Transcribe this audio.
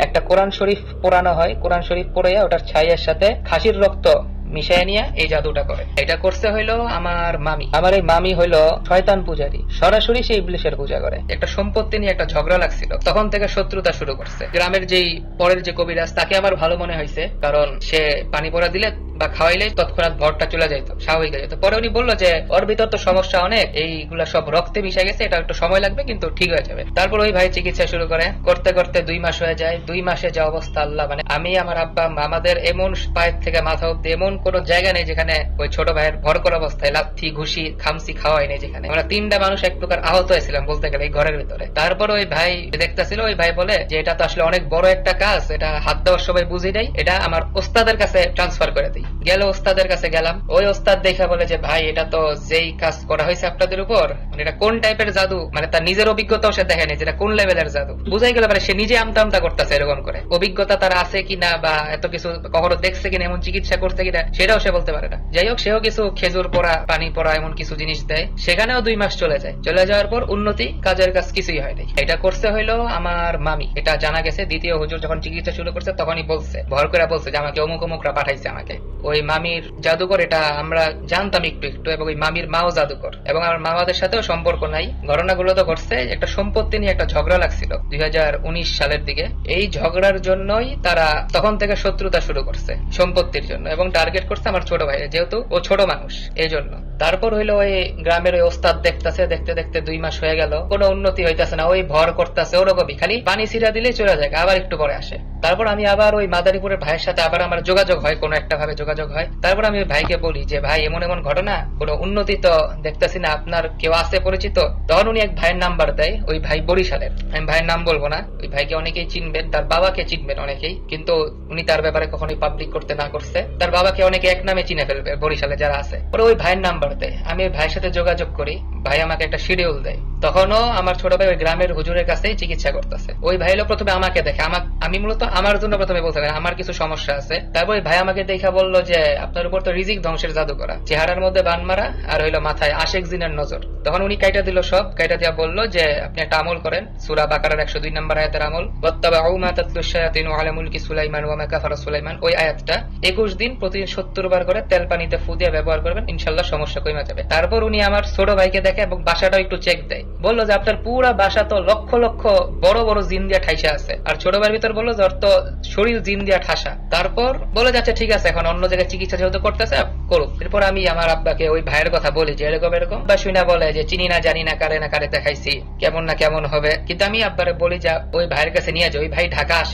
একটা কোরআন শরীফ পোড়ানো হয়, কোরআন শরীফ পড়াইয়া ওটার ছাইয়ের সাথে খাসির রক্ত মিশাইয়া নিয়ে এই জাদুটা করে। এটা করছে হইলো আমার মামি। আমার এই মামি হইলো শয়তান পূজারী, সরাসরি সে ইবলিশের পূজা করে। একটা সম্পত্তি নিয়ে একটা ঝগড়া লাগছিল, তখন থেকে শত্রুতা শুরু করছে। গ্রামের যেই পরের যে কবিরাজ তাকে আমার ভালো মনে হয়েছে, কারণ সে পানি পড়া দিলে বা খাওয়াইলে তৎক্ষণাৎ ভরটা চলে যাইতো, স্বাভাবিক হয়ে যেত। পরে উনি বললো যে ওর ভিতর তো সমস্যা অনেক, এইগুলা সব রক্তে মিশে গেছে, এটা একটু সময় লাগবে কিন্তু ঠিক হয়ে যাবে। তারপর ওই ভাই চিকিৎসা শুরু করে, করতে করতে 2 মাস হয়ে যায়। 2 মাসে যা অবস্থা আল্লাহ, মানে আমি আমার আব্বা আমাদের এমন পায়ের থেকে মাথা অব্দি এমন কোন জায়গা নেই যেখানে ওই ছোট ভাইয়ের ভরকর অবস্থায় লাথি ঘুষি খামসি খাওয়াই নেই, যেখানে আমরা 3টা মানুষ এক প্রকার আহত হয়েছিলাম বলতে গেলে এই ঘরের ভিতরে। তারপর ওই ভাই দেখতেছিল, ওই ভাই বলে যে এটা তো আসলে অনেক বড় একটা কাজ, এটা হাত দেওয়ার সবাই বুঝি নাই, এটা আমার ওস্তাদের কাছে ট্রান্সফার করে দিই। গেল ওস্তাদের কাছে গেলাম, ওই ওস্তাদ দেখা বলে যে ভাই এটা তো যেই কাজ করা হয়েছে আপনাদের উপর, মানে এটা কোন টাইপের জাদু, মানে তার নিজের অভিজ্ঞতাও সে দেখেনি যেটা কোন লেভেলের জাদু। বুঝাই গেল মানে সে নিজে আমতা আমতা করতেছে এরকম করে, অভিজ্ঞতা তার আছে কিনা বা এত কিছু কখনো দেখছে কিনা, এমন চিকিৎসা করছে কিনা সেটাও সে বলতে পারে না। যাই হোক, সেও কিছু খেজুর পড়া পানি পড়া এমন কিছু জিনিস দেয়, সেখানেও 2 মাস চলে যায়। চলে যাওয়ার পর উন্নতি কাজের কাজ কিছুই হয়নি। এটা করছে হইলো আমার মামি। এটা জানা গেছে দ্বিতীয় হুজুর যখন চিকিৎসা শুরু করছে তখনই বলছে, ভর করে বলছে যে আমাকে অমুক অমুকরা পাঠাইছে আমাকে। ওই মামির জাদুকর এটা আমরা জানতাম একটু একটু, এবং ওই মামির মাও জাদুকর, এবং আমার মামাদের সাথেও সম্পর্ক নাই। ঘটনাগুলো তো ঘটছে, একটা সম্পত্তি নিয়ে একটা ঝগড়া লাগছিল 2019 সালের দিকে। এই ঝগড়ার জন্যই তারা তখন থেকে শত্রুতা শুরু করছে সম্পত্তির জন্য, এবং টার্গেট করছে আমার ছোট ভাই, যেহেতু ও ছোট মানুষ এই জন্য। তারপর হইলো ওই গ্রামের ওই ওস্তাদ দেখতেছে, দেখতে দেখতে 2 মাস হয়ে গেল, কোনো উন্নতি হইতেছে না, ওই ভর করতেছে ওরকমই, খালি পানি ছিটা দিলেই চলে যায়, আবার একটু পরে আসে। তারপর আমি আবার ওই মাদারীপুরের ভাইয়ের সাথে আবার আমার যোগাযোগ হয়, কোনো একটা ভাবে যোগাযোগ হয়। তারপর আমি ওই ভাইকে বলি যে ভাই এমন এমন ঘটনা, কোনো উন্নতি তো দেখতেছি না, আপনার কেউ আছে পরিচিত? তখন উনি এক ভাইয়ের নাম্বার দেয়, ওই ভাই বরিশালের, আমি ভাইয়ের নাম বলবো না। ওই ভাইকে অনেকেই চিনবেন, তার বাবাকে চিনবেন অনেকেই, কিন্তু উনি তার ব্যাপারে কখনোই পাবলিক করতে না করছে। তার বাবাকে অনেকে এক নামে চিনে ফেলবে বরিশালে যারা আছে। পরে ওই ভাইয়ের নাম্বার দেয়, আমি ওই ভাইয়ের সাথে যোগাযোগ করি, ভাই আমাকে একটা শিডিউল দেয়। তখনও আমার ছোট ভাই ওই গ্রামের হুজুরের কাছেই চিকিৎসা করতেছে। ওই ভাই প্রথমে আমাকে দেখে, আমি মূলত আমার জন্য প্রথমে বলতে পারি আমার কিছু সমস্যা আছে। তারপর ভাই আমাকে দেখা বললো যে আপনার উপর তো রিজিক ধ্বংসের জাদু করা, চেহারার মধ্যে বান মারা, আর হইলো মাথায় আশেক জিনের নজর। তখন উনি কাইটা দিল সব, কাইটা দিয়া বললো যে আপনি একটা আমল করেন, সূরা বাকারার 102 নম্বর আয়াতের আমল, ওয়াত্তাবাউ মা তাতলু শায়াতিনু আলা মুলকি সুলাইমান ওয়া মা কাফারা সুলাইমান। ওই আয়াতটা 21 দিন প্রতিদিন 70 বার করে তেল পানিতে ফু দিয়ে ব্যবহার করবেন, ইনশাআল্লাহ সমস্যা কমে যাবে। তারপর উনি আমার ছোট ভাইকে দেখে এবং বাসাটাও একটু চেক দেয়, বললো যে আপনার পুরা বাসা তো লক্ষ লক্ষ বড় বড় জিন দিয়া ঠাইসা আছে, আর ছোট ভাইয়ের ভিতর বললো যে ওর তো শরীর জিন দিয়া ঠাসা। তারপর বলে যাচ্ছে ঠিক আছে, এখন অন্য জায়গায় চিকিৎসা যেহেতু করতেছে করুক। এরপর আমি আমার আব্বাকে ওই ভাইয়ের কথা বলি যে এরকম এরকম, বা শুনা বলে যে চিনি না জানি না কারে দেখাইছি, কেমন না কেমন হবে। কিন্তু আমি আব্বারে বলি যে ওই ভাইয়ের কাছে নিয়ে যায়, ওই ভাই ঢাকা আসে।